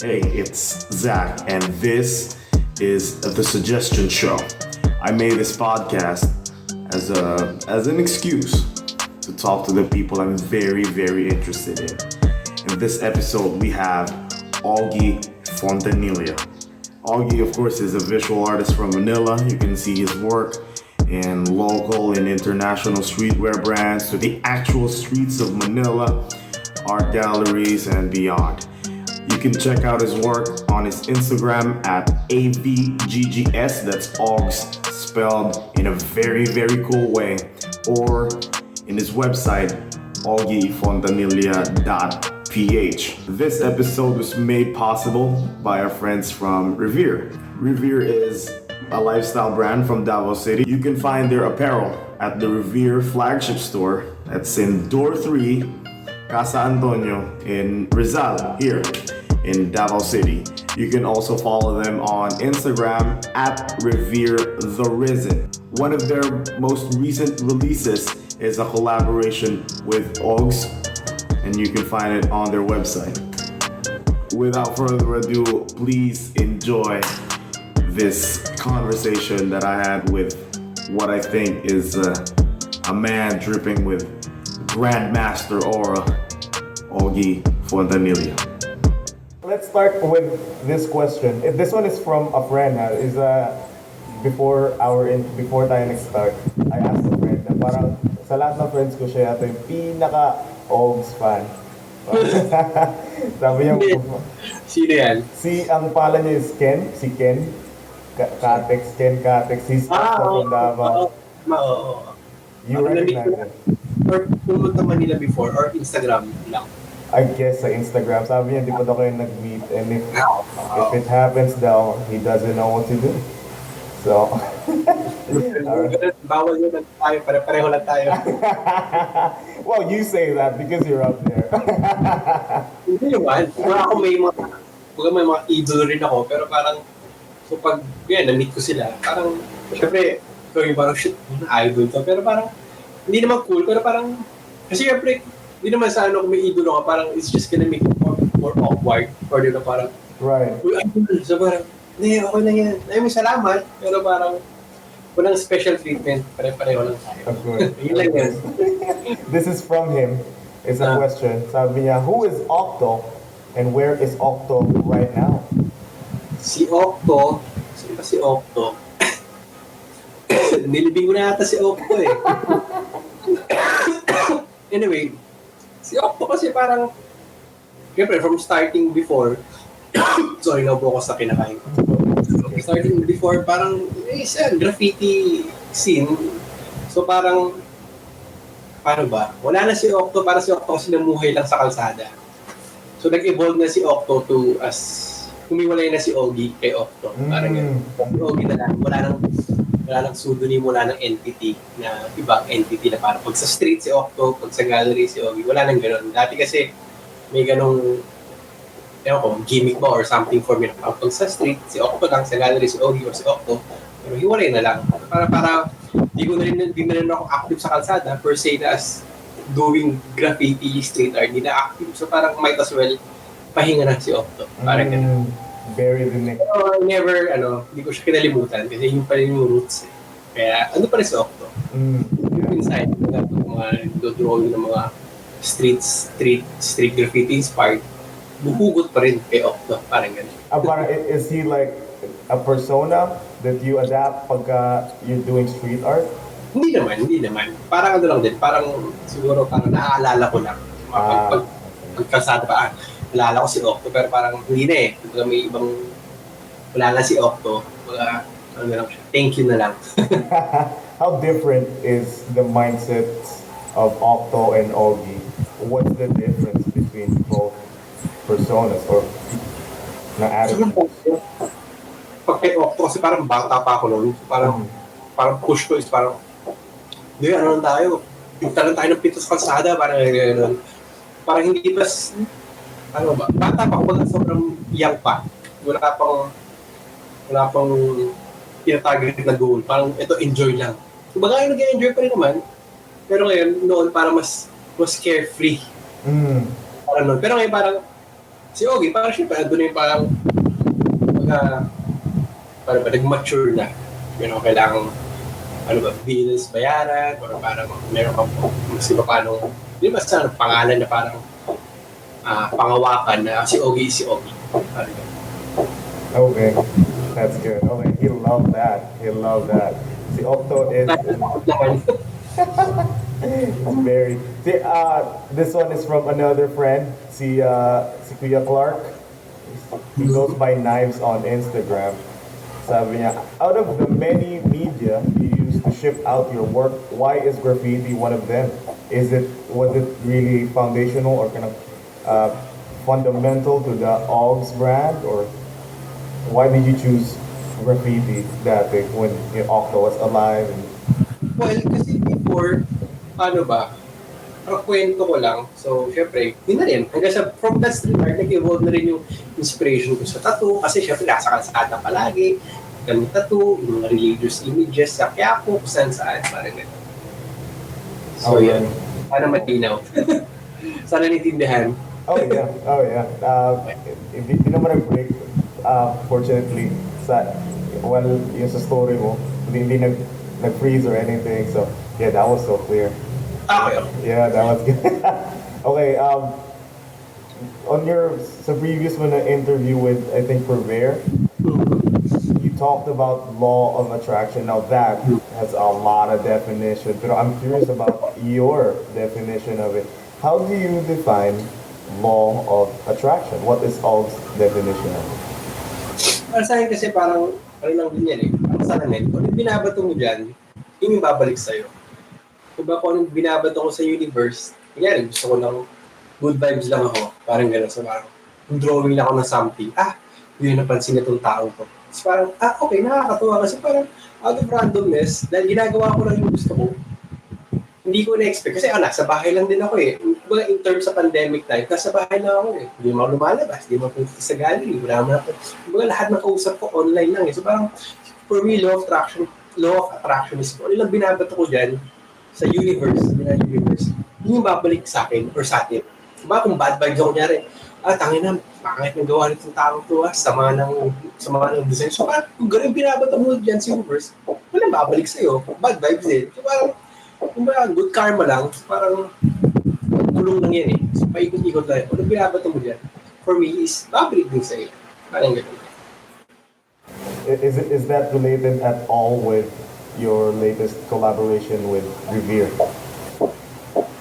Hey, it's Zach, and this is the Suggestion Show. I made this podcast as an excuse to talk to the people I'm very, very interested in. In this episode, we have Auggie Fontanilla. Auggie, of course, is a visual artist from Manila. You can see his work in local and international streetwear brands to the actual streets of Manila, art galleries, and beyond. You can check out his work on his Instagram at AVGGS, that's Auggs spelled in a very, very cool way, or in his website, augiefontanilla.ph. This episode was made possible by our friends from Revere. Revere is a lifestyle brand from Davao City. You can find their apparel at the Revere Flagship store. That's in Door 3, Casa in Rizal, here in Davao City. You can also follow them on Instagram at Revere the Risen. One of their most recent releases is a collaboration with Auggs, and you can find it on their website. Without further ado, please enjoy this conversation that I had with what I think is a man dripping with Grandmaster aura, Auggie Fontanilla. Let's start with this question. This one is from a friend. Before tayo nag-start, I asked a friend na parang sa lahat ng friends ko siya yata yung pinaka-Auggs fan. Sabi niya, sino yan? ang pala niya is Ken, si Ken. Ken Catex. He's also from Davao. You recognize him? Or pumunta Manila before, or Instagram lang? I guess sa Instagram. Sabi niya, di pa daw kayo nag-meet. And if it happens daw, he doesn't know what to do. So, bawal yun tayo, pare-pareho lang tayo. Well, you say that because you're up there. Hindi naman. Ako may mga idol rin ako, pero parang, so pag, na-meet ko sila, parang, syempre, ikaw yung parang, shit, idol to. Pero parang, hindi naman cool, pero parang, kasi syempre, hindi naman sa kung may idolo ka, parang it's just gonna make it more awkward. Or di na parang, right. So parang, hindi, okay na yan. Ay, may salamat. Pero parang, walang special treatment. Pare-pareho lang tayo. Of course. Yun lang yan. This is from him. It's a question. Sabi niya, who is Octo and where is Octo right now? Si Octo, sino ba si Octo? Nilibing ko na yata si Octo eh. Anyway, si Octo kasi parang, siyempre, from starting before, sorry, naubo ko sa kinakain ko. Starting before, parang, graffiti scene. So parang, paano ba? Wala na si Octo, parang si Octo kasi namuhay lang sa kalsada. So nag-evolve na si Octo to humiwalay na si Auggie kay Octo. Parang yun. Si Auggie na lang, wala nang pseudonym, wala nang entity na ibang entity na parang pag sa street si Octo, pag sa gallery si Auggie, wala nang gano'n. Dati kasi may ganong gimmick ba or something for me. Pag sa street, si Octo lang, sa gallery si Auggie or si Octo, pero hiwalay na lang. Para di na rin ako active sa kalsada per se na as doing graffiti, street art, hindi na active. So parang might as well pahinga na si Octo. Parang gano'n. Very unique. So, never, hindi ko siya kinalimutan kasi yung pa rin yung roots eh. Kaya, ano pa rin si Octo? Inside, mga drawing ng mga street graffiti inspired, buhugot pa rin kay Octo. Parang gano'n. Parang, is he like a persona that you adapt pagka you're doing street art? Hindi naman. Parang lang din. Parang, siguro, parang naaalala ko lang. Pagkasada pa, alala ko si Octo, pero parang hindi na eh. Kumbaga may ibang, wala na si Octo. Kumbaga, thank you na lang. How different is the mindset of Octo and Auggie? What's the difference between both personas or na attitude? Pag kay Octo, kasi parang bata pa ako noon. Parang push ko is parang, hindi, ano lang tayo? Pinta lang tayo ng pito sa kalsada, parang gano'n. Parang hindi pa, bata pa ako, sobrang young pa. Wala pang tinatarget na goal. Parang ito, enjoy lang. Kumbaga yung nag-enjoy pa rin naman. Pero ngayon, noon parang mas carefree. Parang noon. Pero ngayon parang Si Ogie, parang syempre, andun na yung parang, mga, parang ba, nag-mature na. You know, kailangan, ano ba, bills, bayaran, or parang meron kang, kasi ba paano, di ba sa pangalan na parang, pangawakan na si Ogie is si Ogie. Parang ganun. Okay, that's good. Okay, he loved that. He loved that. Si Octo is very. See, this one is from another friend. Si Kuya Clark. He goes by Knives on Instagram. Sabi niya, out of the many media you use to ship out your work, why is graffiti one of them? Was it really foundational or kind of uh, fundamental to the Auggs brand, or why did you choose graffiti dati when Octo was alive? And, Well, kasi before, ano ba, ang kwento ko lang, so syempre, yun na rin. Hanggang sa, from that street art, nag-evolve na rin yung inspiration ko sa tattoo, kasi syempre, nasa kalsada palagi, ganun tattoo, yung mga religious images sa Quiapo, kung saan, parang gano'n. So, yeah. yun. Sana matinaw. Sana naintindihan. Oh yeah, oh yeah. Hindi naman nag-break. Fortunately, well, yung sa story mo, hindi nag-freeze or anything. So yeah, that was so clear. Okay. Yeah, that was good. Okay, on your sa previous mo na interview with I think Revere, you talked about law of attraction. Now that has a lot of definition, but I'm curious about your definition of it. How do you define law of attraction? What is Aug's definition of it? Para sa akin kasi parang, ano lang din yan eh, parang sa akin, kung ano binabato mo dyan, yun yung babalik sa'yo. Diba kung anong binabato ko sa universe, kanyari gusto ko lang, good vibes lang ako, parang gano'n. So parang, kung drawing lang ako ng something, yun yung napansin na itong tao ko. So parang, okay, nakakatuwa kasi parang, out of randomness, dahil ginagawa ko lang yung gusto ko, hindi ko na-expect. Kasi nasa bahay lang din ako eh. In terms sa pandemic time, nasa bahay lang ako eh. Hindi mo lumalabas, hindi mo punta sa gallery, wala mo ako. Lahat ng kausap ko online lang eh. So parang, for me, law of attraction is kung ano lang binabato ko dyan sa universe, yun yung babalik sa akin or sa atin. Diba kung bad vibes ako nyari, tangin na, pangit ng gawa nitong tao to sama ng design. So parang, kung ganun binabato mo dyan sa universe, walang babalik sa'yo. Bad vibes din. So parang, good karma lang, parang gulong lang yan eh. So, paikot-ikot lang. Kung binabato mo dyan, for me, is babalik din sa'yo. Parang gano'n. Is that related at all with your latest collaboration with Revere?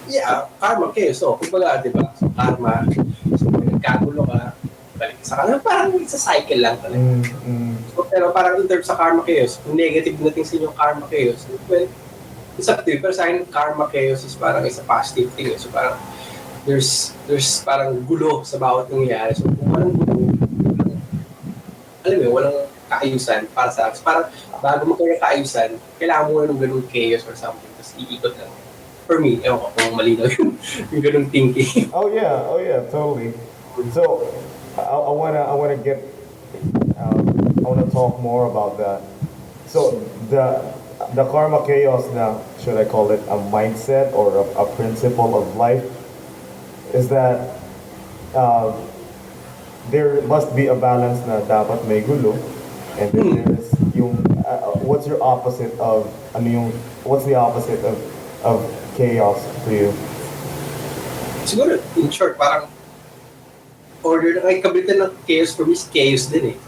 Yeah, karma kayo. So, kumbaga, di ba? So, karma. So, nagkagulo ka, balik sa kanila. Parang it's a cycle lang talaga. So, pero parang in terms sa karma chaos, kung negative natin sa inyong karma chaos, well, it's up to you. Pero sa akin, karma chaos is parang is a positive thing. So parang there's parang gulo sa bawat nangyayari. So kung walang gulo, alam mo, walang kaayusan para sa akin. Parang bago magkaroon ng kaayusan, kailangan mo ng ganung chaos or something. Tapos iikot lang. For me, ewan ko kung malinaw yung ganung thinking. Oh yeah, totally. So I wanna get I wanna talk more about that. So the karma chaos na, should I call it a mindset or a principle of life, is that there must be a balance na dapat may gulo, and then there's yung what's your opposite of what's the opposite of chaos for you? Siguro, in short, parang order na kabitan ng chaos for me is chaos din eh.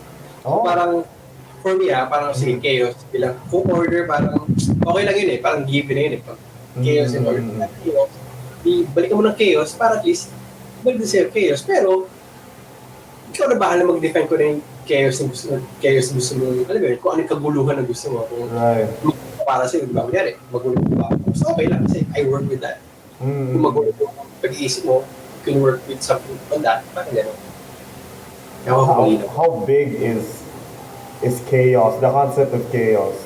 So, parang for me parang sige, chaos bilang kung order, parang okay lang yun eh, parang given na yun eh, chaos and order. Balikan mo ng chaos para at least balik din sa'yo chaos, pero ikaw na bahala mag-define ko na yung chaos gusto mo, alam mo yun, kung anong kaguluhan na gusto mo, kung para sa'yo, diba, kunyari, magulo ba, so okay lang, kasi I work with that. Kung magulo mo, pag-iisip mo, you can work with something on that, parang gano'n. How big is chaos, the concept of chaos?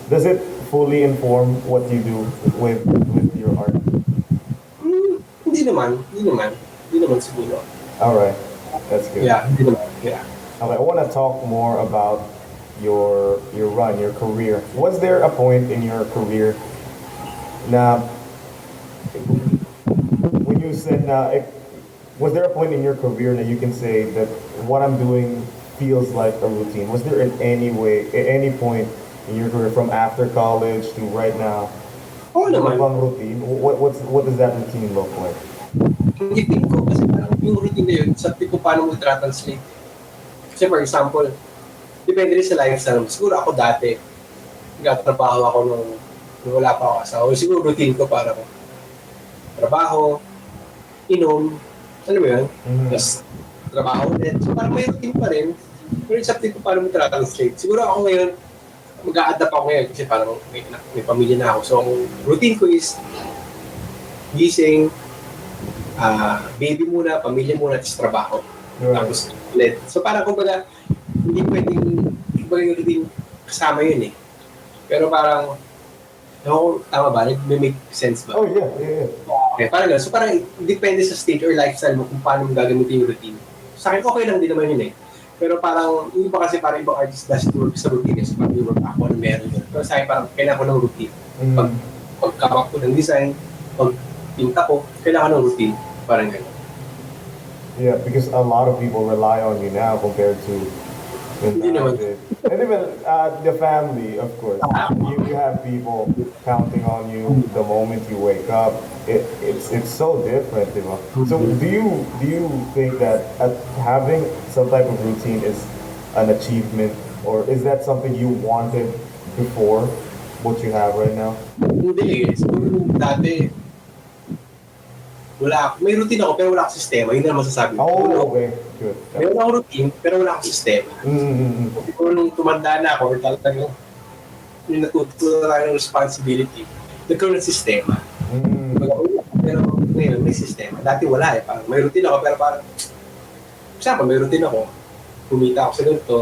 Does it fully inform what you do with your art? Hindi naman siguro. Alright, that's good. Yeah, hindi naman. Yeah. Okay, I want to talk more about your run, your career. Was there a point in your career na when you said na was there a point in your career that you can say that what I'm doing feels like a routine? Was there in any way, at any point in your career from after college to right now, Oo naman. bang routine? What does that routine look like? Isipin ko kasi parang yung routine na yun, sa tipo paano mo tra-translate. Kasi for example, depende rin sa lifestyle. Siguro ako dati, nagtatrabaho ako nung wala pa ako asawa. Siguro routine ko parang trabaho, inom, ano mo yun? Tapos trabaho ulit. So parang may routine pa rin. Pero sa tipo paano mo tra-translate. Siguro ako ngayon, mag-a-adapt ako ngayon kasi parang may pamilya na ako. So ang routine ko is gising, baby muna, pamilya muna, tapos trabaho. Right. Tapos ulit. So parang kumbaga, hindi pwedeng, kumbaga yung routine kasama yun eh. Pero parang, ako, tama ba? May make sense ba? Oh yeah. Okay, parang gano'n. So parang depende sa stage or lifestyle mo kung paano mo gagamitin yung routine. Sa akin, okay lang din naman yun eh. Pero parang, yung iba kasi parang ibang artist doesn't work sa routine. So parang yung work ako, ano meron yun. Pero sa akin parang kailangan ko ng routine. Pagkapak ko ng design, pagpinta ko, kailangan ng routine. Parang gano'n. Yeah, because a lot of people rely on you now compared to when Hindi I naman. did. And even the family, of course. You have people counting on you the moment you wake up. It's so different, you know. So do you think that having some type of routine is an achievement, or is that something you wanted before what you have right now? Hindi eh. Siguro nung dati, may routine ako pero wala akong sistema. Yun na masasabi ko. Oh, okay, good. Meron akong routine pero wala akong sistema. Siguro nung tumanda na ako, or talagang yung natutunan tayo ng responsibility, nagkaroon ng sistema. Pero ngayon, may sistema. Dati wala eh. Parang may routine ako pero parang, kasama, may routine ako. Kumita ako sa ganito,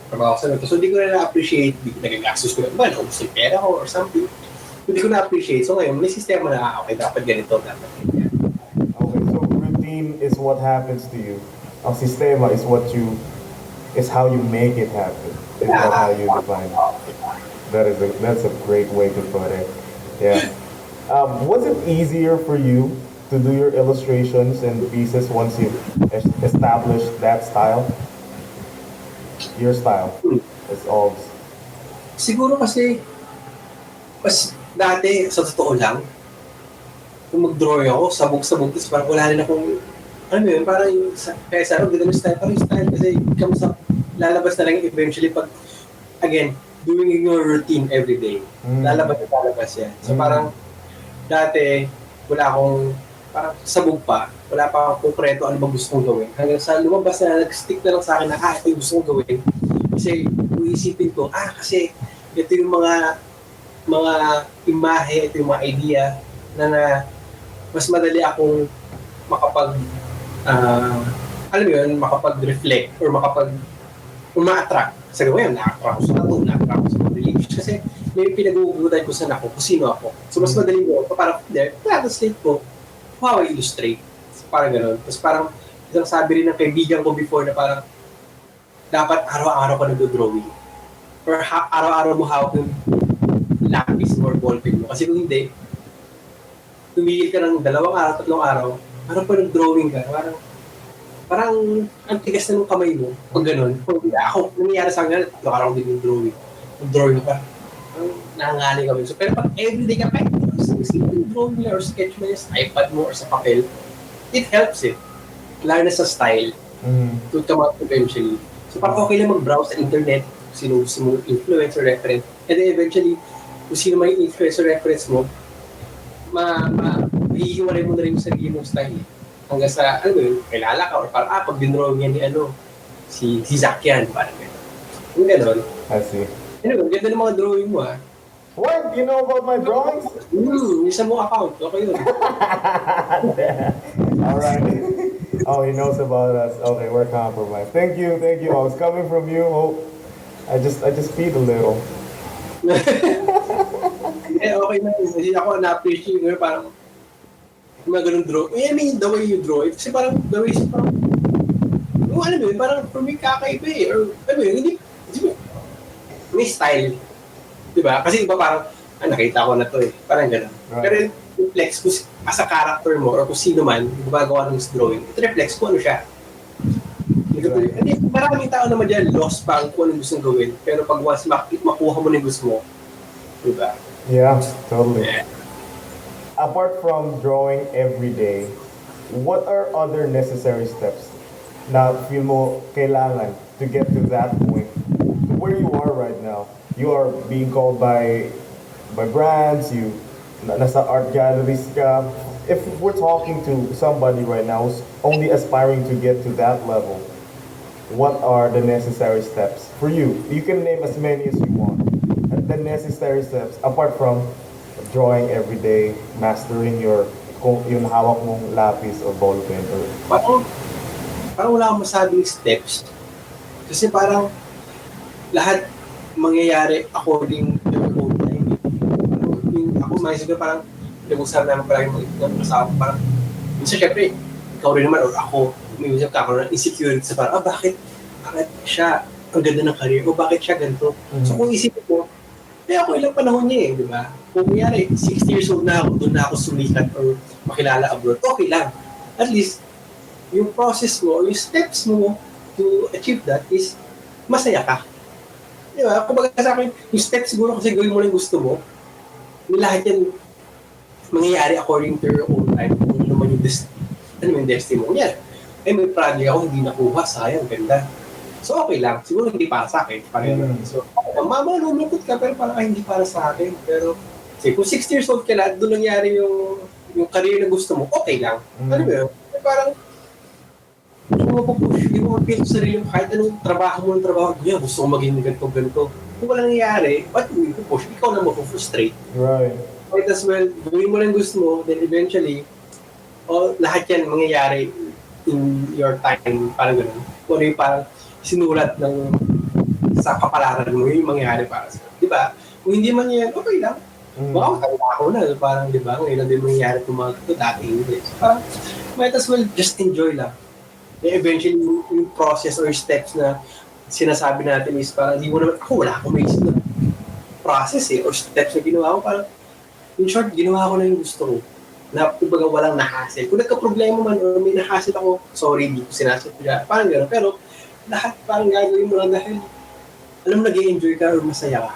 trabaho ako sa ganito. So, hindi ko na na-appreciate, hindi ko nagagastos ko na, ba, naubos yung pera ko or something. Hindi ko na-appreciate. So, ngayon, may sistema na, okay, dapat ganito, dapat ganito. Okay, so routine is what happens to you. Ang sistema is how you make it happen. Is that how you define it? That's a great way to put it. Yeah. Was it easier for you to do your illustrations and pieces once you established that style? Your style is Auggs. Siguro kasi, mas dati, sa totoo lang, kung mag-drawing ako, sabog-sabog, tapos parang wala rin akong, ano yun, parang yung, kaya sa akin, ganda ng style, parang yung style kasi comes up, lalabas na lang eventually pag, again, doing your routine every day, lalabas yan. So parang, dati, wala akong, parang sabog pa, wala pa akong konkreto ano bang gusto kong gawin. Hanggang sa lumabas na, nag-stick na lang sa akin na, ito yung gusto kong gawin. Kasi, uisipin ko, kasi, ito yung mga imahe, ito yung mga idea na mas madali akong alam mo yun, makapag-reflect or ma-attract. Kasi ngayon, na-attract ko sa tattoo, na-attract ko sa mga religious. Kasi may pinag-uugutan ko saan ako, kung sino ako. So mas madali mo, parang there, translate ko, how I illustrate. So, parang gano'n. Tapos parang, isang sabi rin ng kaibigan ko before na parang, dapat araw-araw ka nag-drawing. Or araw-araw mo hawak yung lapis or ballpen mo. Kasi kung hindi, tumigil ka ng 2 araw, 3 araw, parang pa nag-drawing ka, parang ang tigas na ng kamay mo, pag gano'n. Ako, nangyayari sa akin, 3 araw din yung drawing. Mag-drawing ka, parang nangangaling kami. So, pero pag everyday ka, kahit yung drawing or sketch mo sa iPad mo or sa papel, it helps it. Lalo na sa style, to come out eventually. So, parang okay lang mag-browse sa internet, sino gusto mo influence or reference, and then eventually, kung sino may influence or reference mo, hihiwalay mo na rin yung sarili mong style. Hanggang sa, kilala ka, or parang, pag dinrawing yan ni si Zack yan, parang gano'n. Yung gano'n. I see. Anyway, ganda ng mga drawing mo, What? You know about my drawings? Yung isa mong account, okay yun. Alright. Oh, he knows about us. Okay, we're compromised. Thank you. I was coming from you. Oh, I just feed a little. Okay na. Kasi ako na-appreciate ko parang mga ganun draw. I mean, the way you draw it. Kasi parang, the way is parang, alam mo yun, parang for me kakaiba eh. Or, alam mo yun, hindi may style. Diba? Kasi iba parang, nakita ko na to eh. Parang ganun. Right. Pero reflex kung as a character mo or kung sino man gumagawa ng drawing, it reflects kung ano siya. Hindi, maraming tao naman dyan, lost pa kung anong gustong gawin. Pero pag once makuha mo na yung gusto mo, diba? Yeah, totally. Yeah. Apart from drawing every day, what are other necessary steps na feel mo kailangan to get to that point, to where you are right now? You are being called by brands, nasa art galleries ka. If we're talking to somebody right now who's only aspiring to get to that level, what are the necessary steps for you? You can name as many as you want. And the necessary steps, apart from drawing every day, mastering yung hawak mong lapis or ball pen. Or... Parang wala akong masabing steps. Kasi parang lahat mangyayari according to your own time. Ako maisip ko parang nag-usap namin palagi ng asawa ko parang minsan syempre, ikaw rin naman or ako, may usap ka ako ng insecurity sa parang, bakit siya ang ganda ng career o bakit siya ganito? So kung isipin mo, ako ilang panahon niya di ba? Kung mayari, 60 years old na ako, doon na ako sumikat or makilala abroad, okay lang. At least, yung process mo, yung steps mo to achieve that is masaya ka. Di ba? Kung baga sa akin, yung steps siguro kasi gawin mo lang gusto mo, yung lahat yan mangyayari according to your own time. Kung ano naman yung destiny mo. Yan. May project ako, hindi nakuha, sayang, ganda. So okay lang. Siguro hindi para sa akin. So, malulungkot ka, pero parang hindi para sa akin. Pero, kung 60 years old ka na, doon nangyari yung career na gusto mo, okay lang. Ano ba yun? Parang, hindi mo mapupush, hindi mo mapil sa sarili mo, kahit anong trabaho mo ng trabaho, gusto ko maging ganito. Kung wala nangyari, ba't mo push? Ikaw na mapufrustrate. Right. Might as well, gawin mo lang gusto mo, then eventually, lahat yan mangyayari in your time, parang gano'n. Kung ano yung parang sinulat sa kapalaran mo, yung mangyayari para sa'yo. Diba? Kung hindi man yan, okay lang. Baka matanda ako na, parang diba, ngayon na din mangyayari itong mga dating English. Parang, might as well just enjoy lang. Eventually, yung process or steps na sinasabi natin is parang hindi mo naman, wala akong may isip na process or steps na ginawa ko, parang in short, ginawa ko na yung gusto ko. Na kumbaga walang nahassle. Kung nagka-problema man or may nahassle ako, sorry, hindi ko sinasadya. Parang gano'n. Pero lahat parang gagawin mo lang dahil alam mo nag-i-enjoy ka or masaya ka.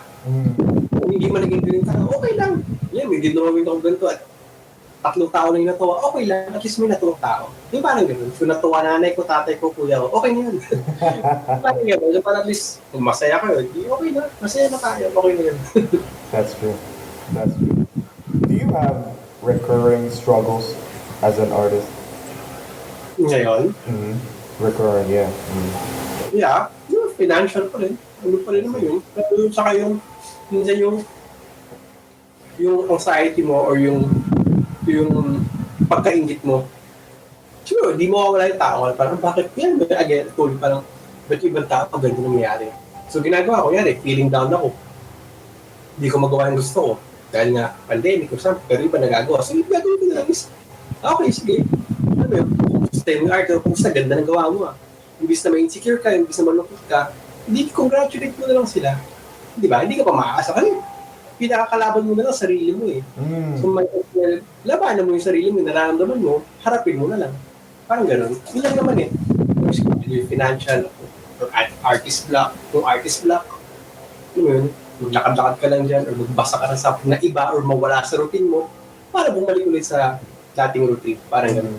Kung hindi man nag-enjoy ka, okay lang. Yan, may ginawin ako ganito at 3 tao na yung natuwa, okay lang. At least may natuwang tao. Yung parang gano'n. Kung natuwa nanay ko, tatay ko, kuya ko, okay na yun. Parang gano'n. Parang at least kung masaya ka yun, okay na. Masaya na tayo. Okay na yun. That's true. That's true. Do you have recurring struggles as an artist? Ngayon? Recurring, yeah. Yeah, yung financial pa rin. Ano pa rin naman yun. Pero saka yung, minsan yung anxiety mo or yung pagkaingit mo. Siguro, di mo wala yung tao. Parang bakit yan? Again, parang ba't ibang tao pag ganito nangyayari? So ginagawa ko, feeling down ako. Hindi ko magawa yung gusto ko. Dahil nga, pandemic or something, pero iba nagagawa. So, gagawin ko na lang is, okay, sige. Ano yun? Kumusta yung art, kumusta, ganda ng gawa mo Imbis na may insecure ka, imbis na malungkot ka, hindi congratulate mo na lang sila. Di ba? Hindi ka pa makaasa kasi pinakakalaban mo na lang sarili mo So, labanan mo yung sarili mo, nararamdaman mo, harapin mo na lang. Parang gano'n. Yun lang naman yung financial, or artist block, Ano yun? Maglakad-lakad ka lang dyan or magbasa ka ng something na iba or mawala sa routine mo para bumalik ulit sa dating routine. Parang gano'n.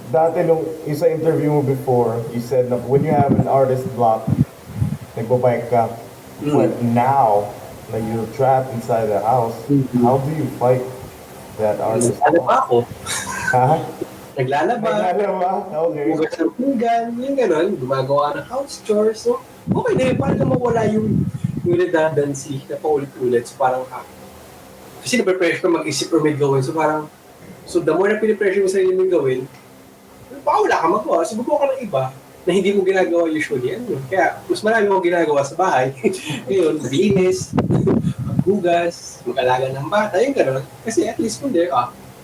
Dati nung isa interview mo before, you said na when you have an artist block, nagbabike ka. But now, na you're trapped inside the house, how do you fight that artist block? Naglalaba ako. Ha? Naglalaba. Okay. Hugas ng pinggan, yung gano'n. Gumagawa ng house chores. So, okay na yun. Parang mawala yung redundancy na paulit-ulit. So parang kasi nape-pressure ka mag-isip or may gawin. So parang, the more na pinipressure mo sa may gawin, baka wala ka magawa. So gumawa ka ng iba na hindi mo ginagawa usually. Kaya mas marami mong ginagawa sa bahay. Ngayon, linis, maghugas, mag-alaga ng bata, yung gano'n. Kasi at least kung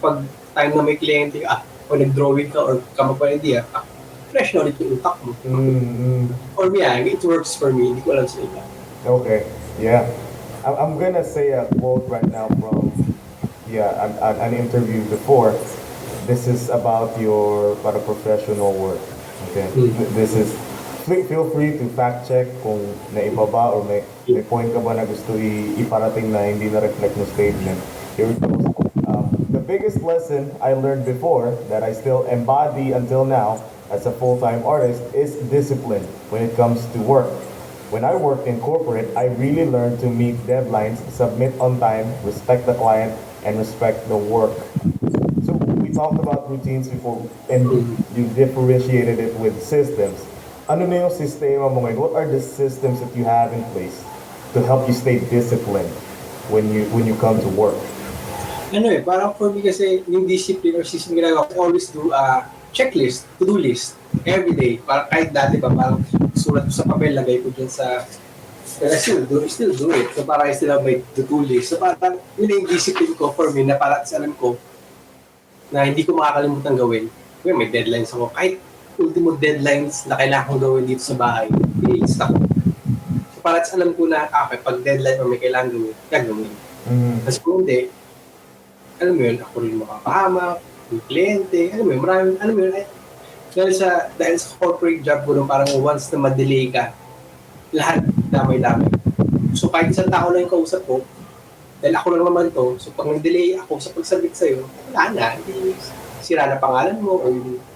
pag time na may kliyente o nag-drawing ka or ka magpa-idea, fresh na ulit yung utak mo. For me, it works for me. Hindi ko alam sa iba. Okay, yeah. I'm gonna say a quote right now from an interview before, this is about your para professional work. Okay. This is feel free to fact check kung naibaba or may point ka ba na gusto iparating na hindi na reflect ng statement. Here it goes. The biggest lesson I learned before that I still embody until now as a full-time artist is discipline when it comes to work. When I worked in corporate, I really learned to meet deadlines, submit on time, respect the client, and respect the work. So we talked about routines before, and you differentiated it with systems. Ano na yung sistema mo ngayon? What are the systems that you have in place to help you stay disciplined when you come to work? Parang for me kasi yung discipline or system ginagawa ko, always do a checklist, to-do list, every day. Parang kahit dati pa, parang sulat ko sa papel, lagay ko dyan sa, but I still do it. So parang I still have my to-do list. So parang yun yung discipline ko for me na parang alam ko na hindi ko makakalimutan gawin. Kaya may deadlines ako. Kahit ultimo deadlines na kailangan kong gawin dito sa bahay, i-lista ko. So parang alam ko na, pag deadline o may kailangan gawin, Kasi kung hindi, alam mo yun, ako rin makapahamak, yung kliyente, alam mo yun, maraming, alam mo yun, dahil sa corporate job ko, parang once na ma-delay ka, lahat damay-damay. So kahit isang tao lang yung kausap ko, dahil ako lang naman to, so pag nag-delay ako sa pagsabit sa'yo, wala na, hindi sira na pangalan mo,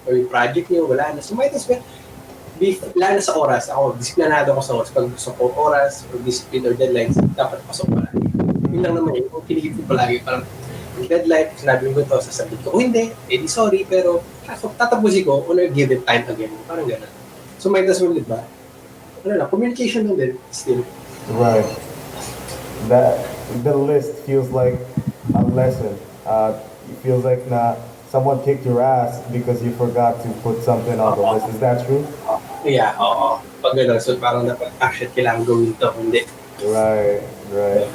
or yung project niyo, wala na. So might as well, lalo na sa oras, ako, disiplinado ako sa oras, pag gusto ko oras, or discipline or deadlines, dapat pasok palagi. Yun lang naman yun, kung kinikip ko palagi, parang, deadline, sinabi ko ito, sasabihin ko, hindi, di sorry, pero tatapusin ko on a given time again. Parang gano'n. So might as well, diba? Communication lang din, still. Right. The list feels like a lesson. It feels like someone kicked your ass because you forgot to put something on the list. Is that true? Yeah, oo. Pag gano'n, so parang dapat actually kailangan gawin ito, hindi. Right.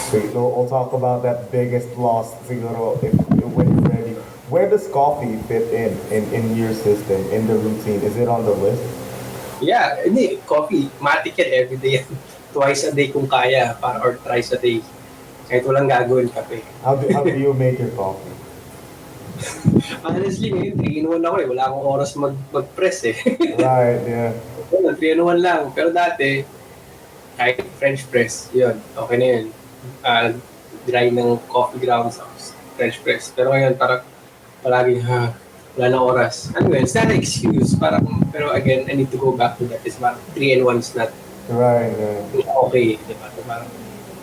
So we'll talk about that biggest loss siguro when you're ready. Where does coffee fit in your system, in the routine? Is it on the list? Yeah, hindi. Coffee, matik yan every day. Twice a day kung kaya, or thrice a day. Kahit walang gagawin, kape. How do you make your coffee? Honestly, ngayon, 3-in-1 ako eh. Wala akong oras mag-press eh. Right, yeah. 3-in-1 lang. Pero dati, kahit French press, yun, okay na yun. Dry ng coffee grounds, French press. Pero ngayon, parang palagi, wala na oras. Ano yun, it's not an excuse. Pero again, I need to go back to that. It's parang 3-in-1 is not okay. Diba? So,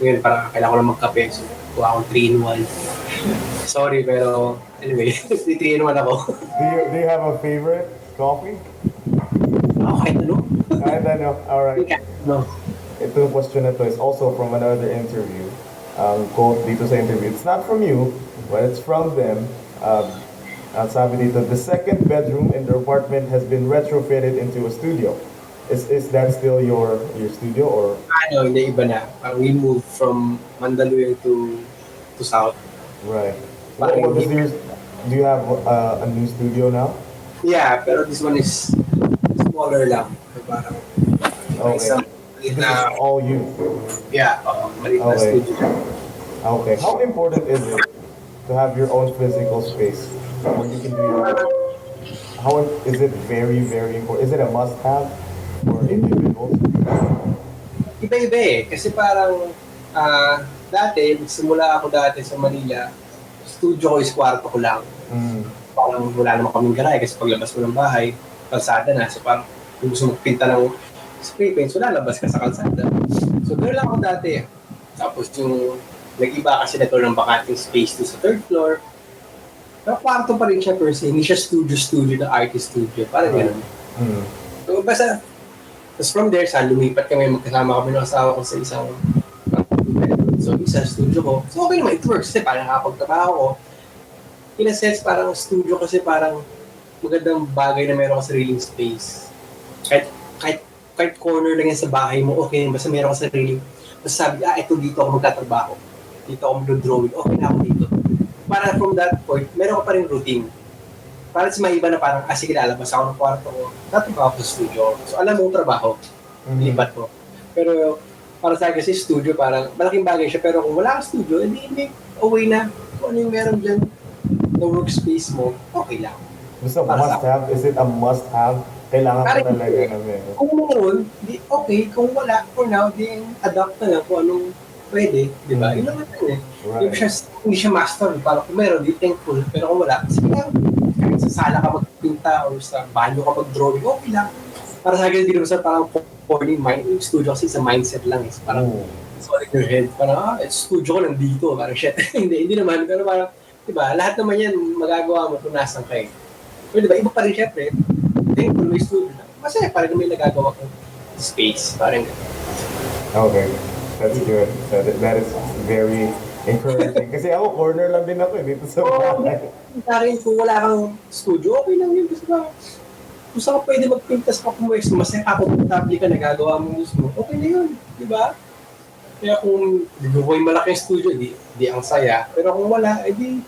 ngayon, parang kailangan ko lang magkape. So, kuha akong 3-in-1. Sorry, pero anyway, 3-in-1 ako. Do you have a favorite coffee? Kahit ano. Kahit ano, alright. No. Itong question na to is also from another interview. Quote dito sa interview. It's not from you, but it's from them. Ang sabi dito, the second bedroom in the apartment has been retrofitted into a studio. Is that still your studio or? Hindi, iba na. We moved from Mandaluyong to South. Right. Do you have a new studio now? Yeah, pero this one is smaller lang. Parang okay. This is all you. Yeah, maliit na studio. Okay. How important is it to have your own physical space where you can do your work? How is it very, very important? Is it a must-have for individuals? Iba-iba eh. Kasi parang dati, simula ako dati sa Manila, studio ko is kwarto ko lang. Parang wala naman kaming garay kasi paglabas mo ng bahay, kalsada na. So parang kung gusto magpinta ng spray paint, so lalabas ka sa kalsada. So gano'n lang ako dati. Tapos yung nag-iba kasi na ito ng bakanting space to sa third floor. Pero kwarto pa rin siya per se. Hindi siya studio na artist studio. Parang gano'n. So basta, tapos from there, lumipat kami, magkasama kami ng asawa ko sa isang so isang studio ko. So okay naman, it works kasi parang nakapagtrabaho ko. In a sense, parang studio kasi parang magandang bagay na meron ka sariling space. Kahit corner lang yan sa bahay mo, okay, basta meron ka sariling, basta sabi, ito dito ako magtatrabaho. Dito ako mag-drawing, okay na ako dito. Para from that point, meron ka pa rin routine. Para sa mga iba na parang, sige, lalabas ako ng kwarto ko, tatrabaho ako sa studio. So alam mo trabaho, lipat mo. Pero para sa akin kasi studio, parang malaking bagay siya, pero kung wala kang studio, hindi away na kung ano yung meron dyan na workspace mo, okay lang. Basta Para sa must have, is it a must have? Kailangan ko Parang talaga na meron. kung meron, di okay. Kung wala, for now, di adapt na lang kung anong pwede, di ba? Yun lang natin eh. Right. Hindi siya master. Parang kung meron, di thankful. Pero kung wala, sige lang. Kahit sa sala ka magpinta or sa banyo ka mag-drawing, okay lang. Para sa akin, hindi naman sa parang porny mind. Yung studio kasi sa mindset lang eh. Parang it's all in your head. Parang, studio ko nandito. Parang shit. Hindi naman. Pero parang, di ba, lahat naman yan magagawa mo kung nasan kayo. Pero di ba, iba pa rin syempre. Thankful may studio na. Masaya pa rin na may nagagawa kong space. Parang Okay. That's good. That is very encouraging. Kasi ako, corner lang din ako dito sa bahay. Sa akin, kung wala kang studio, okay lang yun. Kasi ba, kung saan ka pwede magpintas pa pumwesto, masaya ka, komportable ka, nagagawa mo gusto mo, okay na yun. Di ba? Kaya kung may malaki yung studio, di ang saya. Pero kung wala, edi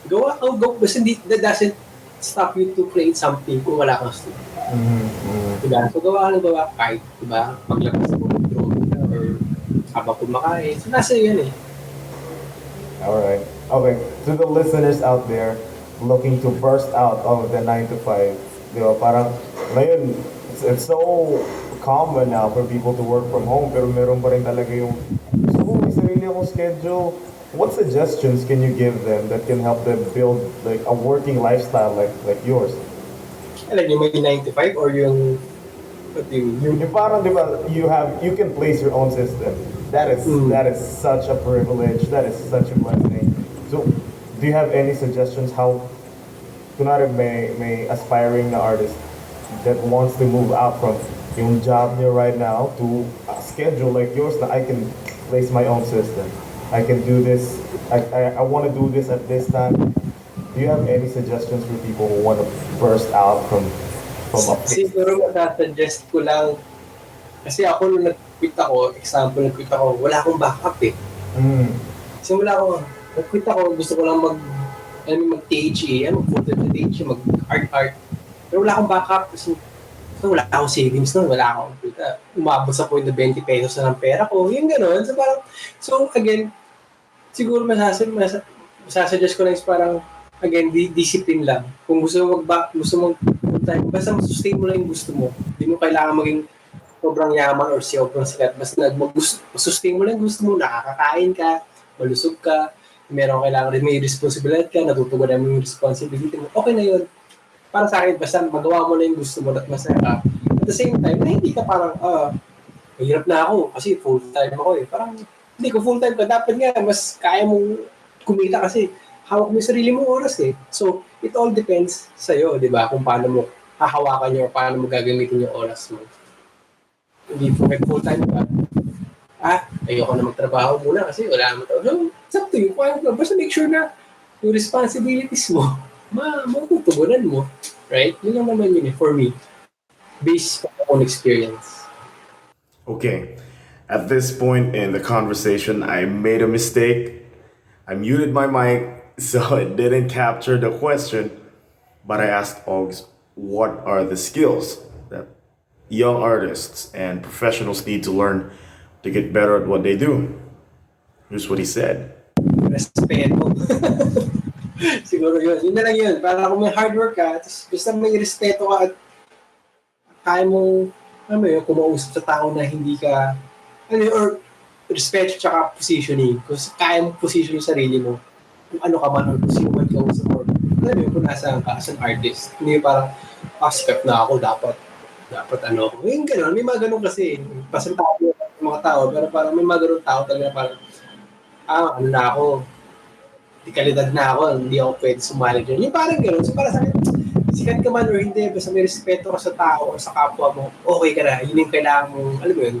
gawa. Basta that doesn't stop you to create something kung wala kang studio. Diba? So gawa kahit, diba? Paglabas mo ng drone ka or habang kumakain. So nasa yan eh. Alright. Okay. To the listeners out there looking to burst out of the 9 to 5, di ba? Parang ngayon, it's so common now for people to work from home, pero meron pa rin talaga yung gusto ko may sarili akong schedule. What suggestions can you give them that can help them build like a working lifestyle like yours? Alam niyo, may 9 to 5 or yung what do you mean? Yung parang di ba, you can place your own system. That is such a privilege. That is such a blessing. So, do you have any suggestions how kunwari may aspiring na artist that wants to move out from yung job niya right now to a schedule like yours that I can place my own system. I can do this. I want to do this at this time. Do you have any suggestions for people who want to burst out from a Siguro matasuggest ko lang kasi ako nung nag-quit ako, wala akong backup eh. Simula ako, nag-quit ako, gusto ko lang mag-THE, mag-photo sa THE, mag-art. Pero wala akong backup kasi wala akong savings nun, wala akong umabot sa point na 20 pesos na ng pera ko, yung gano'n. So again, siguro masasuggest ko lang is parang, again, discipline lang. Kung gusto mo basta masustain mo lang yung gusto mo. Hindi mo kailangan maging sobrang yaman or sobrang sikat. Basta masustain mo lang yung gusto mo, nakakakain ka, malusog ka, meron kailangan rin may responsibilidad ka, natutugunan mo yung responsibility mo, okay na yun. Para sa akin, basta magawa mo na yung gusto mo at masaya ka. At the same time, na hindi ka parang, mahirap na ako kasi full-time ako eh. Parang, hindi ko full-time ka. Dapat nga, mas kaya mong kumita kasi hawak mo yung sarili mong oras eh. So, it all depends sa'yo, di ba? Kung paano mo hahawakan nyo o paano mo gagamitin yung oras mo. Hindi full-time ka. Ayoko na magtrabaho muna kasi wala naman ito. So, it's up to you. Basta make sure na yung responsibilities mo, matutugunan mo. Right? Yun lang naman yun eh, for me. Based on my own experience. Okay. At this point in the conversation, I made a mistake. I muted my mic, so it didn't capture the question. But I asked Auggs, what are the skills that young artists and professionals need to learn to get better at what they do? Here's what he said. Respeto. Siguro yun. Yun na lang yun. Para kung may hard work ka, basta may respeto ka at kaya mong, kumausap sa tao na hindi ka, or respect tsaka positioning. Kung kaya mong position yung sarili mo, kung ano ka man, or kung sino man ka usap mo, kung nasaan ka as an artist. Hindi parang, sikat na ako, dapat yung gano'n, may mga gano'n kasi, pasentado yung mga tao, pero parang may mga gano'n tao talaga parang, ano na ako, di kalidad na ako, hindi ako pwede sumali dyan. Yung parang gano'n, so para sa akin, sikat ka man or hindi, basta may respeto ka sa tao o sa kapwa mo, okay ka na, yun yung kailangan mong, alam mo yun,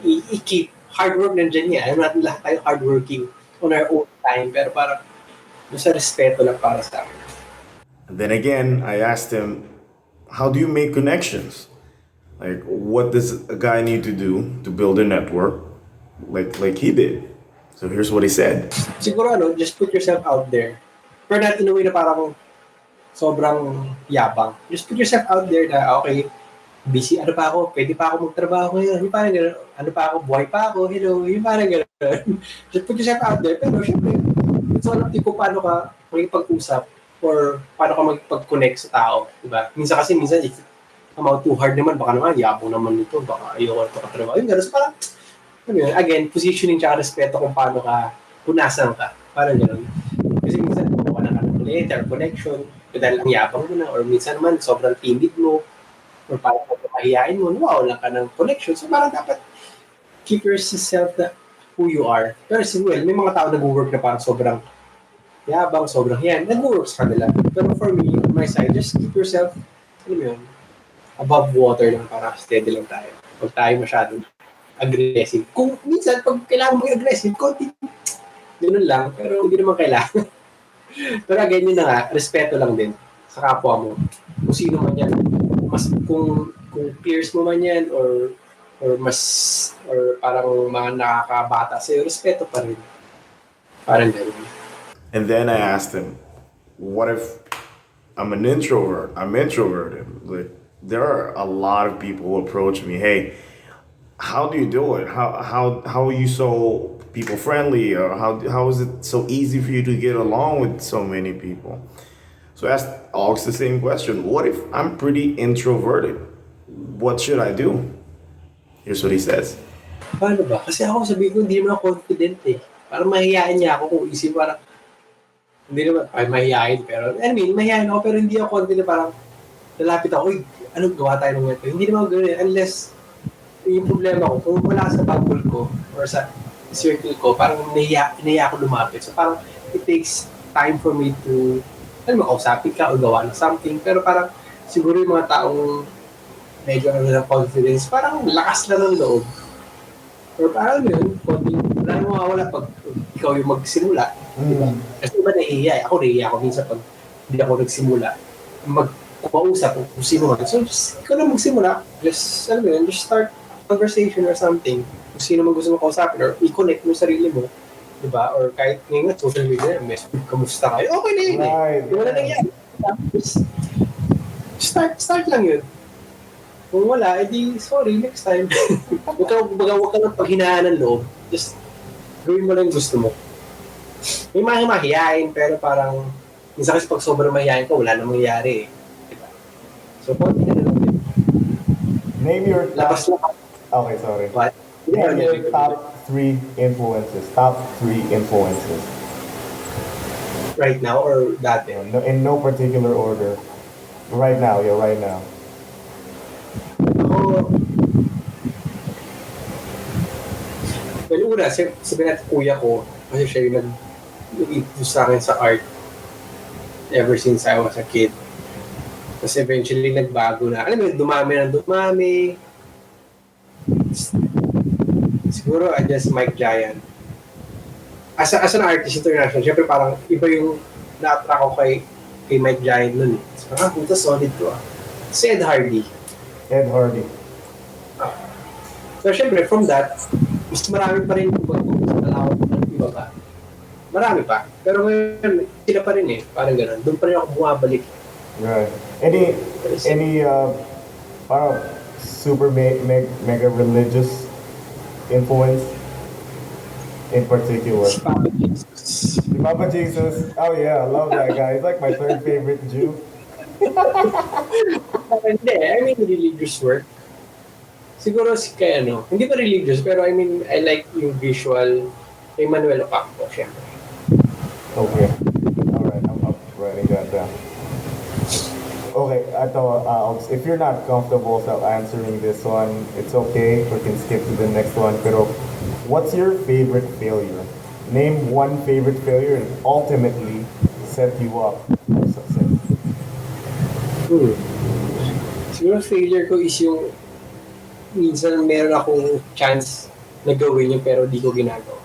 i-keep, hard work nandiyan niya, alam natin lahat tayo hardworking on our own time, pero parang, basta respeto lang para sa akin. And then again, I asked him, how do you make connections? Like, what does a guy need to do to build a network like he did? So here's what he said. Siguro just put yourself out there. Pero not in a way na parang sobrang yabang. Just put yourself out there na, okay, busy, pwede pa ako magtrabaho ngayon. Yung parang gano'n, buhay pa ako, hello, yung parang gano'n. Just put yourself out there. Pero syempre, So, alam ko paano ka makipag-usap or paano ka magpag-connect sa tao, diba? Minsan, if I'm out too hard naman, baka naman, yabong naman nito, baka ayoko ito katrabaho. Yung gano'n, so parang, again, positioning tsaka respeto kung paano ka, kung nasan ka. Parang gano'n. Kasi minsan, wala ka ng letter, connection, dahil ang yabang mo na, or minsan naman, sobrang timid mo, or parang mahihain mo, wala ka ng connection. So parang dapat keep yourself na who you are. Pero may mga tao nag-work na parang sobrang yabang, sobrang yan, nag-work sa kanila. Pero for me, on my side, just keep yourself, alam mo yun, above water lang para steady lang tayo. Huwag tayo masyadong aggressive. Kung minsan, pag kailangan mo aggressive, konti, ganoon lang, pero hindi naman kailangan. Pero again, yun na nga, respeto lang din sa kapwa mo. Kung sino man yan, kung peers mo man yan, or parang mga nakakabata sa'yo, respeto pa rin. Parang ganoon. And then I asked him, what if I'm an introvert? I'm introverted. Like, there are a lot of people who approach me, hey, how do you do it? How are you so people friendly? Or how is it so easy for you to get along with so many people? So I asked Auggs the same question. What if I'm pretty introverted? What should I do? Here's what he says. Paano ba? Kasi ako sabi ko, hindi naman ako confident eh. Parang mahihain niya ako kung isip parang, hindi naman, mahihain, pero, mahihain ako, pero hindi ako confident, parang, lalapit ako, uy, anong gawa tayo ng ito? Hindi naman ako gano'n, unless, yung problema ko, kung wala sa bubble ko, or sa circle ko, parang nahiya ako lumapit. So parang, it takes time for me to, makausapin ka, o gawa ng something, pero parang, siguro yung mga taong, medyo ng confidence, parang lakas lang ng loob. Or parang yun, konting, wala nang mawawala pag ikaw yung magsimula. Diba? Kasi iba nahihiya. Ako minsan pag hindi ako nagsimula. Magpausap kung sino man. So, just, ikaw lang magsimula. Just start conversation or something. Kung sino man gusto mo kausapin or i-connect mo yung sarili mo. Diba? Or kahit ngayon nga, social media, message, kamusta kayo? Okay na yun eh. Di wala nangyari. Start lang yun. Kung wala, edi sorry, next time. Huwag ka lang paghinaan ng loob. Just gawin mo lang yung gusto mo. May mga mahihain, pero parang minsan kasi pag sobrang mahihain ka, wala namang mangyayari eh. Diba? So, konti na lang din. Name your Labas lang. Okay, sorry. What? Name your top 3 influences. Top 3 influences. Right now or dati? In no particular order. Right now, right now. Well, una, sabi natin kuya ko, kasi siya yung nag-introduce sa akin sa art ever since I was a kid. Tapos eventually nagbago na. Alam mo, dumami. Siguro, I just Mike Giant. As an artist international, syempre parang iba yung na-attract ko kay Mike Giant nun. So, puta solid to ah. Si Ed Hardy. So, syempre, from that, mas marami pa rin kung sa kalawat ng iba pa. Marami pa. Pero ngayon, sila pa rin eh. Parang gano'n. Doon pa rin ako bumabalik. Right. Any parang super mega religious influence in particular? Si Papa Jesus. Papa Jesus. Oh yeah, I love that guy. He's like my third favorite Jew. Hindi. Religious work. Siguro kay hindi pa religious, pero I like yung visual kay Manuel Ocampo, syempre. Okay. Alright, I'm up writing that down. Okay, if you're not comfortable answering this one, it's okay. We can skip to the next one. Pero, what's your favorite failure? Name one favorite failure and ultimately set you up for success. Siguro failure ko is yung minsan meron akong chance na gawin yun pero di ko ginagawa.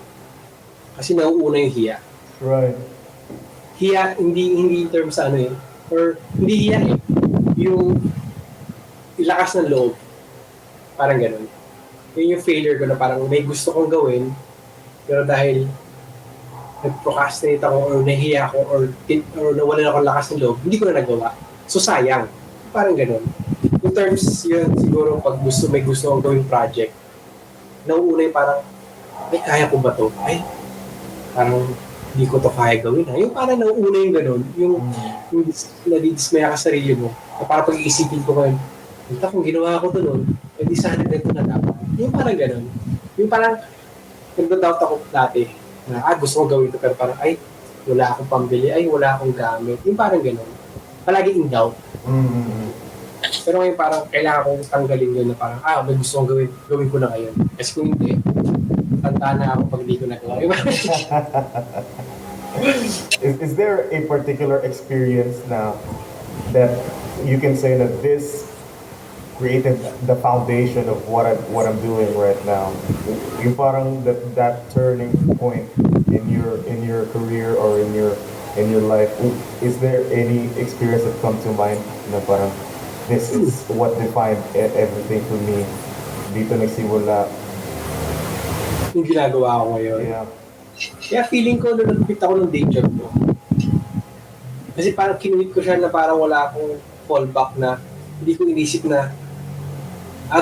Kasi nauuna yung hiya. Right. Hiya, hindi in terms sa or hindi hiya eh. Yung lakas ng loob. Parang ganun. Yun yung failure ko na parang may gusto kong gawin pero dahil nag-procrastinate ako or nahiya ako or nawalan ako ng lakas ng loob, hindi ko na nagawa. So sayang. Parang ganun. In terms yun, siguro pag may gusto kong gawing project, nauuna yung parang, ay, kaya ko ba to? Ay, parang hindi ko to kaya gawin ha. Yung parang nauuna yung ganun, yung nadidismaya ka sa sarili mo. Na parang pag-iisipin ko ngayon, kung ginawa ko to noon, di sana ganito na dapat. Yung parang ganun. Yung parang, nagda-doubt ako dati, na gusto ko gawin to, pero parang, wala akong pambili, wala akong gamit. Yung parang ganun. Palagi in doubt. Pero ngayon parang kailangan kong tanggalin yun na parang, may gusto kong gawin ko na ngayon. Kasi kung hindi, tanda na ako pag hindi ko nagawa. Is there a particular experience na that you can say that this created the foundation of what I'm doing right now? Yung parang that turning point in your career or in your life. Is there any experience that comes to mind na parang this is what defined everything for me? Dito nagsimula. Yung ginagawa ko ngayon. Yeah. Kaya feeling ko nung nag-quit ako ng day job ko. Kasi parang kinuwit ko siya na parang wala akong fallback na hindi ko inisip na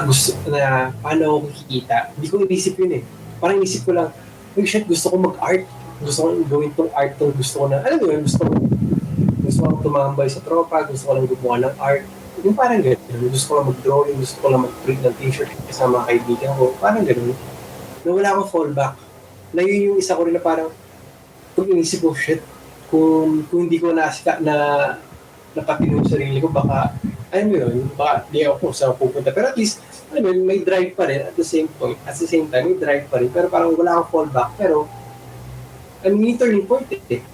gusto na paano ako kikita. Hindi ko inisip yun eh. Parang inisip ko lang, gusto ko mag-art. Gusto ko gawin tong art tong gusto ko na, alam mo yun, gusto ko tumambay sa tropa, gusto ko lang gumawa ng art. Yung parang gano'n. Gusto ko lang mag-drawing, gusto ko lang mag-print ng t-shirt kasama kaibigan ko. Parang gano'n. Na wala akong fallback. Na yun yung isa ko rin na parang pag inisip ko, kung hindi ko napatino yung sarili ko, baka, alam mo yun, baka di ako kung saan pupunta. Pero at least, alam mo yun, may drive pa rin at the same time, may drive pa rin. Pero parang wala akong fallback. Pero, may turning point eh.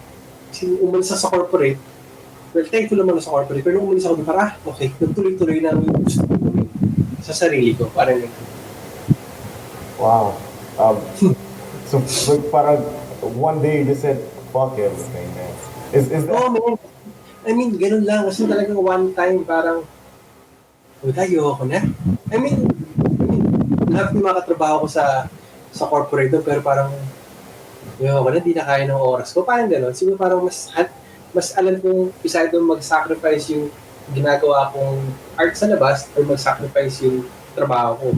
Kasi umalis sa corporate, well, thankful naman sa corporate, pero nung umalis ako, parang, okay, nagtuloy-tuloy na yung gusto ko sa sarili ko. Parang wow. So parang one day you just said, fuck everything, man. Is that? Oh, man. I mean, ganun lang. Kasi talagang one time, parang, ayoko na. I mean, lahat ng mga katrabaho ko sa corporate doon, pero parang, ayoko na, di na kaya ng oras ko. Parang ganun. Siguro parang mas alam kong isa doon mag-sacrifice yung ginagawa kong art sa labas or mag-sacrifice yung trabaho ko.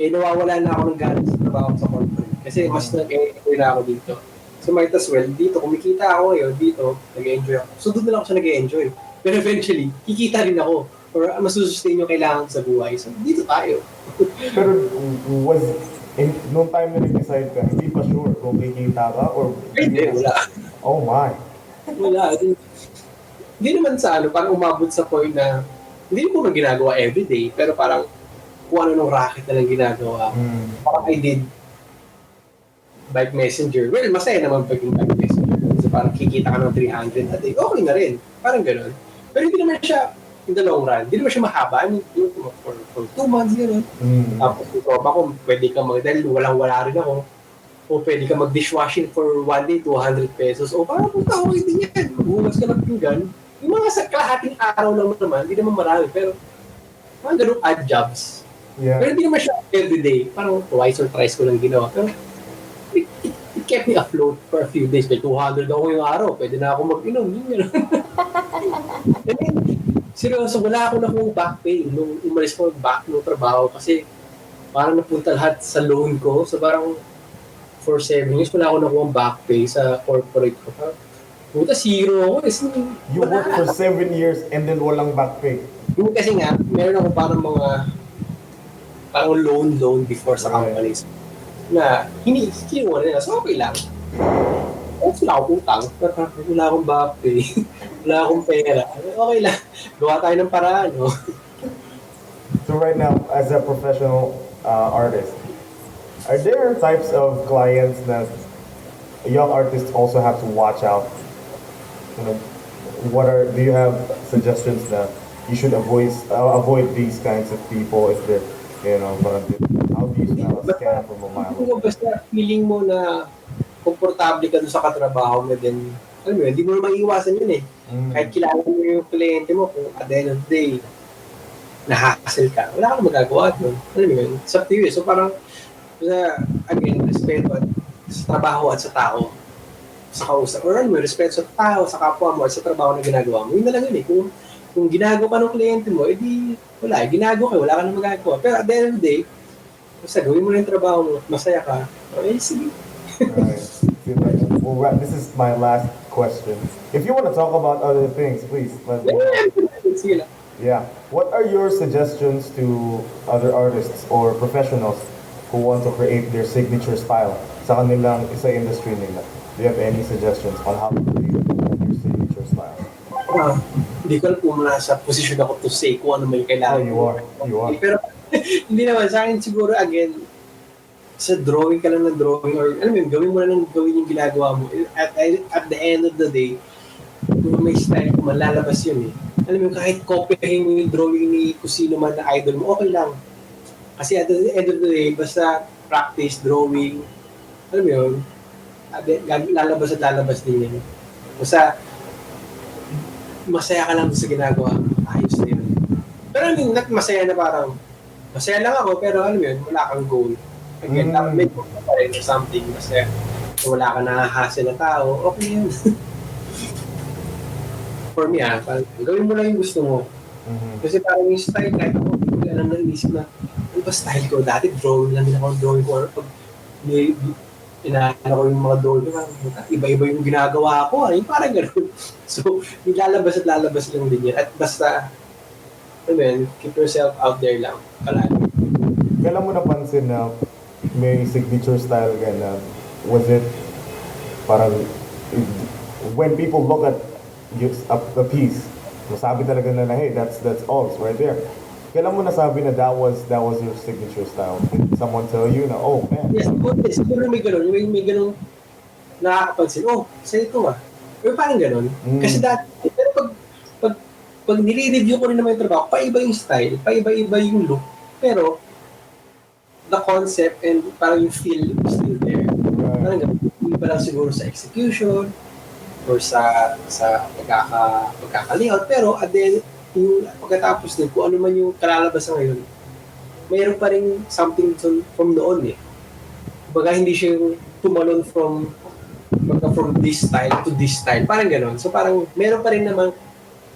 Nawawala na ako ng galing sa trabaho ko sa corporate. Kasi mas nag-enjoy na ako dito. So might as well, dito, kumikita ako ngayon, dito, nag-enjoy ako. So doon na lang ako siya nag-enjoy. Pero eventually, kikita rin ako. Or masusustain yung kailangan sa buhay. So dito tayo. Pero nung time na nag-decide ka, hindi pa sure kung kikita ka or... Hindi, wala. Oh my. Wala. Hindi naman sa parang umabot sa point na hindi ko man ginagawa everyday, pero parang kung ano nung racket na lang ginagawa. Parang I did bike messenger. Well, masaya naman pag yung bike messenger. So parang kikita ka ng 300 a day. Okay na rin. Parang gano'n. Pero hindi naman siya in the long run. Hindi naman siya mahaba. I mean, for 2 months, gano'n. Tapos yung tropa ko, pwede ka dahil walang-wala rin ako. O pwede ka mag-dishwashing for 1 day, 200 pesos. O parang punta ako din yan. Maghugas ka ng pinggan. Yung mga sa kalahating araw lang naman, hindi naman marami. Pero mga ganun odd jobs. Yeah. Pero hindi naman siya everyday. Parang twice or thrice ko lang ginawa. Pero it kept me afloat for a few days. May 200 ako yung araw. Pwede na ako mag-inom. Yung gano'n. And then, seryoso, wala ako na kung back pay nung umalis ko back ng trabaho kasi parang napunta lahat sa loan ko. So parang for 7 years, wala ako nakuha back pay sa corporate ko. Puta, zero ako. You worked for 7 years and then walang back pay. Yung kasi nga, meron ako parang loan before sa companies na kinuha nila. So okay lang. Wala akong utang. Pero wala akong back pay. Wala akong pera. Okay lang. Gawa tayo ng paraan, no? So right now, as a professional artist, are there types of clients that young artists also have to watch out? You know, do you have suggestions that you should avoid these kinds of people if they're, how do you smell a scam from a mile away? Basta feeling mo na komportable ka doon sa katrabaho mo, then, alam mo yun, hindi mo na maiiwasan yun eh. Kahit kilala mo yung kliyente mo, kung at the end of the day, na-hassle ka, wala kang magagawa doon. Alam mo yun, it's up to you. So parang, again, respeto sa trabaho at sa tao, sa kausap, or ano mo, respeto sa tao, sa kapwa mo, at sa trabaho na ginagawa mo. Yun na lang yun eh. Kung ginagawa ka ng kliyente mo, edi wala, ginagawa ka, wala ka na magagawa. Pero at the end of the day, basta gawin mo na yung trabaho mo, masaya ka, sige. Right. This is my last question. If you want to talk about other things, please. But Sige lang. yeah, what are your suggestions to other artists or professionals who want to create their signature style sa kanilang sa industry nila? Do you have any suggestions on how to create your signature style? Hindi ko alam kung nasa posisyon ako to say kung ano may Oh, kailangan. you are. You are. Pero hindi naman, sa akin siguro again, sa drawing ka lang ng drawing or alam mo yun, gawin mo lang ng gawin yung ginagawa mo. At the end of the day, kung may style mo, malalabas yun eh. Alam mo yun, kahit copyahin mo yung drawing ni kung sino man na idol mo, okay lang. Kasi at the end of the day, basta practice, drawing, alam mo yun, lalabas din yan. Basta, masaya ka lang sa ginagawa, ayos na yun. Pero I mean, not masaya na parang, masaya lang ako, pero alam mo yun, wala kang goal. Again, dapat may goal pa rin or something, masaya. Kung wala ka nakahasa na tao, okay yun. For me parang, gawin mo lang yung gusto mo. Kasi parang yung style, kahit ako, hindi ko alam na inisip na, ano ba style ko? Dati drawing lang din ako, drawing ko, or pag inaano ko yung mga drawing ko, iba-iba yung ginagawa ko, yung parang gano'n. So, yung lalabas at lalabas lang din yan. At basta, keep yourself out there lang, palagi. Kailan mo napansin na may signature style ka na, was it parang, when people look at a piece, masabi talaga na hey, that's Auggs right there. Kailan mo nasabi na that was your signature style? Did someone tell you na, oh man? Yes, siguro may gano'n. May gano'n nakakapansin, sa'yo ito Or parang gano'n. Kasi dati, pero pag nire-review ko rin naman yung trabaho, paiba yung style, paiba-iba yung look. Pero, the concept and parang yung feel is still there. Parang gano'n. Iba lang siguro sa execution, or sa pagkaka-layout. Pero, at the end, yung pagkatapos din, kung ano man yung kalalabasan ngayon, mayroon pa rin something from noon eh. Baga hindi siya yung tumalon from this style to this style. Parang gano'n. So parang meron pa rin namang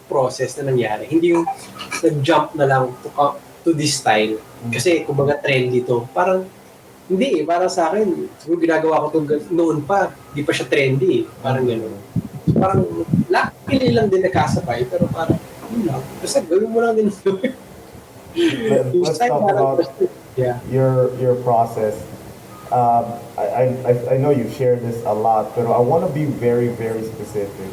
process na nangyari. Hindi yung nag-jump na lang to this style. Kasi kumbaga trendy to. Parang hindi eh. Parang sa akin, siguro ginagawa ko ito noon pa. Hindi pa siya trendy eh. Parang gano'n. So parang luckily lang din nakasabay. Pero parang basta gawin mo lang din. Let's talk about your process. I know you share this a lot, but I want to be very, very specific.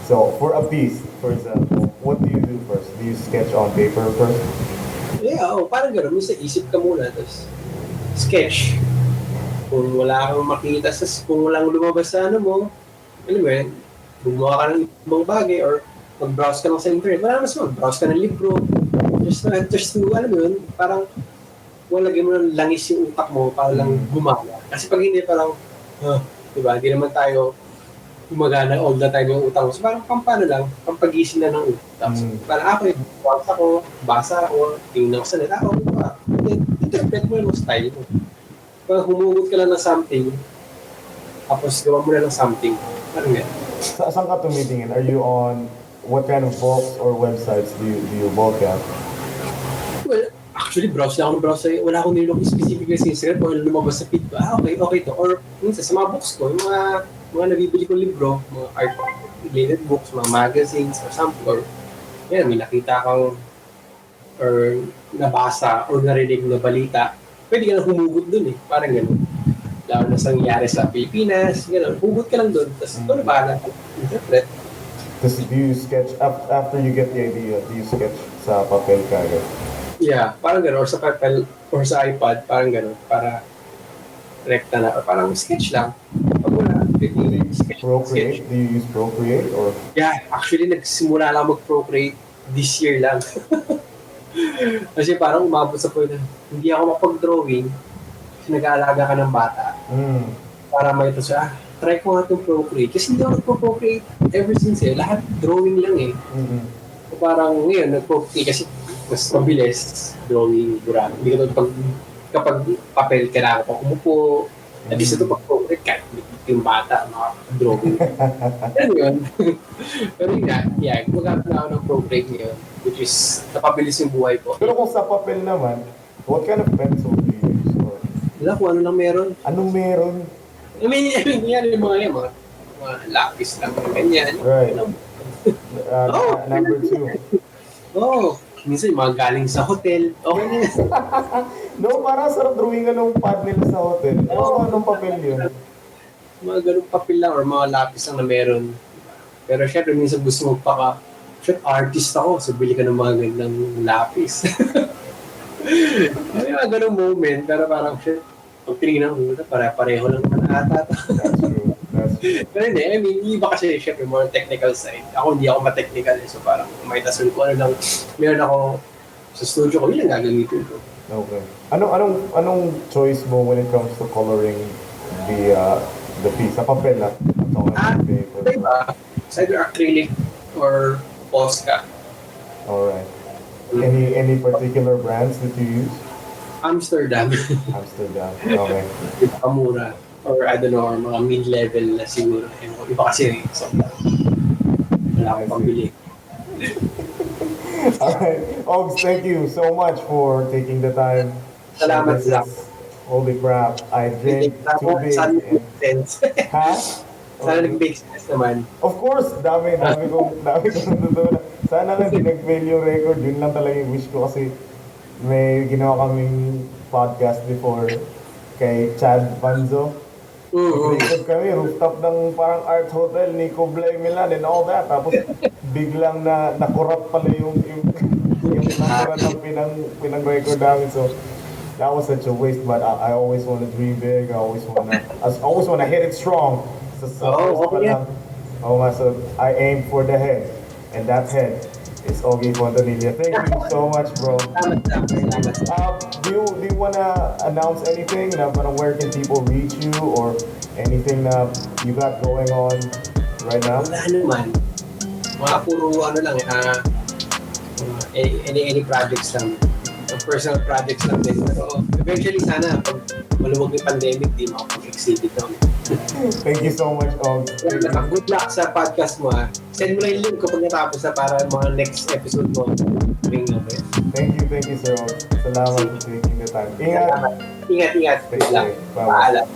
So for a piece, for example, what do you do first? Do you sketch on paper first? Yeah, parang gano'n. Minsan isip ka muna, tapos sketch. Kung wala kang makita, kung walang lumabas sa ano mo, anyway, gumawa ka ng ibang bagay or mag-browse ka lang sa internet. Wala naman sa browse ka ng libro. Just to, alam mo yun, parang lagyan mo ng langis yung utak mo para lang gumana. Kasi pag hindi parang, diba, hindi naman tayo gumagana all the time yung utak mo. So parang pampano lang, pampagising na ng utak. So, parang basa ako, tingnan ko sa net, interpret mo yung style mo. Parang humugot ka lang ng something, tapos gawa mo na ng something. Parang yan. Saan ka tumitingin? Are you on, what kind of books or websites do you look at? Well, actually, browse lang ako ng browse. Wala akong nilok specifically sa Instagram kung ano lumabas sa feed ko. Okay to. Or minsan sa mga books ko, yung mga nabibili kong libro, mga art-related books, mga magazines or something. Or, yan, may nakita kang or nabasa or narinig na balita. Pwede ka na humugot dun eh. Parang gano'n. Lalo na sa nangyari sa Pilipinas, gano'n. Hugot ka lang dun. Tapos ito na ba interpret. Do you sketch, after you get the idea, do you sketch sa papel kagad? Yeah, parang gano'n. Or sa papel, or sa iPad, parang gano'n. Para rekta na. Or parang sketch lang. Pag wala, sketch. Procreate? Do you use Procreate? Or? Yeah, actually, nagsimula lang mag-Procreate this year lang. Kasi parang umabot sa point na hindi ako mapag-drawing kasi nag-aalaga ka ng bata. Para may ito siya, try ko nga itong Procreate. Kasi hindi ako nagpo-Procreate ever since lahat drawing lang eh. So parang ngayon, nag-Procreate kasi mas mabilis, drawing, durang. Hindi ka kapag papel, kailangan pa umupo. At least ito pag-Procreate, kahit yung bata, drawing. Yan yun. Pero yun nga, gumagamit na ako ng Procreate ngayon, which is napabilis yung buhay ko. Pero kung sa papel naman, what kind of pencil do you use? Or? Wala kung ano lang meron. Anong meron? I mean, yan yung mga mga lapis lang na ganyan. Right. Ano? Number 2. Oh, minsan yung mga galing sa hotel. Okay na. No, parang sarap drawingan ng pad nila sa hotel. Anong papel yun? Mga ganung papel lang or mga lapis lang na meron. Pero syempre, minsan gusto mo shit, artist ako, so bili ka ng mga gandang lapis. May mga ganung moment, pero parang shit, pag tinignan ko, pareho lang naman ata. That's true. Pero hindi, I mean, iba kasi syempre more technical side. Ako hindi ako ma-technical, so parang may tasun ko ano lang, meron ako sa studio ko, yun ang gagamitin ko. Okay. Anong choice mo when it comes to coloring the piece? Sa papel na? Diba? It's either acrylic or Posca. Alright. Any particular brands that you use? Amsterdam. Okay. Pamura. Or I don't know, or mga mid-level na siguro. Iba kasi so, wala akong pambili. Alright. Auggs, thank you so much for taking the time. Salamat lang. Holy crap. I drink tubig. Sana nag-make sense. Ha? Sana nag-make sense naman. Of course, dami kong natutunan. Sana lang di nag-fail yung record. Yun lang talaga yung wish ko kasi may ginawa kaming podcast before kay Chad Panzo. Record kami, rooftop ng parang art hotel ni Kublai Milan and all that. Tapos biglang na-corrupt pala yung nakura ng pinang-record namin. So that was such a waste, but I always want to dream big. I always want to hit it strong. So I aim for the head, and that head is Auggie Fontanilla. Thank you so much, bro. Do you wanna announce anything? Where can people reach you or anything you got going on right now? Wala naman. Mga puro lang, any projects lang. Personal projects lang din. Pero eventually sana, pag maluwag yung pandemic, di makapag-exhibit naman. Thank you so much, Auggs. Good luck sa podcast mo ha. Send mo lang yung link kapag natapos na para mga next episode mo. Thank you, sir. Salamat for taking the time. Ingat. Ingat. Stay safe. Bye. Paalam.